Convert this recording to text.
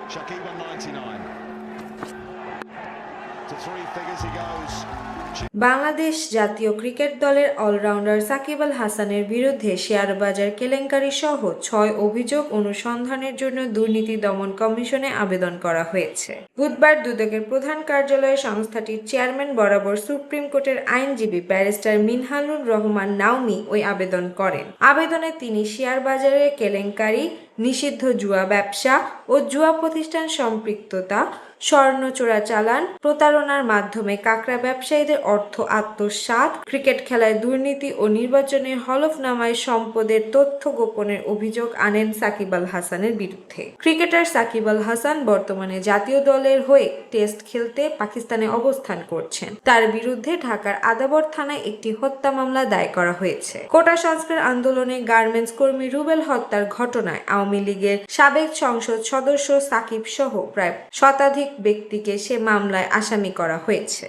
Shakib on 99. To three figures he goes. Bangladesh জাতীয় cricket দলের allrounder Shakib Al হাসানের বিরুদ্ধে শেয়ারবাজার কেলেঙ্কারি সহ 6 অভিযোগ অনুসন্ধানের জন্য দুর্নীতি দমন কমিশনে আবেদন করা হয়েছে। বুধবার দুদকের প্রধান কার্যালয়ে সংস্থাটির চেয়ারম্যান বরাবর সুপ্রিম কোর্টের আইনজীবী ব্যারিস্টার মিনহালুর রহমান নাওমি ওই আবেদন করেন। আবেদনে তিনি শেয়ারবাজারে কেলেঙ্কারি, নিষিদ্ধ জুয়া ব্যবসা ও জুয়া প্রতিষ্ঠান সম্পৃক্ততা, স্বর্ণ চোরাচালান, প্রতারণার মাধ্যমে কাকড়া ব্যবসায়ীদের অর্থ আত্মসাৎ, ক্রিকেট খেলায় দুর্নীতি ও নির্বাচনের হলফনামায় সম্পদের তথ্য গোপনের অভিযোগ আনেন সাকিব আল হাসানের বিরুদ্ধে। ক্রিকেটার সাকিব আল হাসান বর্তমানে জাতীয় দলের হয়ে টেস্ট খেলতে পাকিস্তানে অবস্থান করছেন। তার বিরুদ্ধে ঢাকার আদাবর থানায় একটি হত্যা মামলা দায়ের করা হয়েছে। কোটা সংস্কার আন্দোলনে গার্মেন্টস কর্মী রুবেল হত্যার ঘটনায় আওয়ামী লীগের সাবেক সংসদ সদস্য সাকিব সহ প্রায় শতাধিক ব্যক্তিকে সে মামলায় আসামি করা হয়েছে।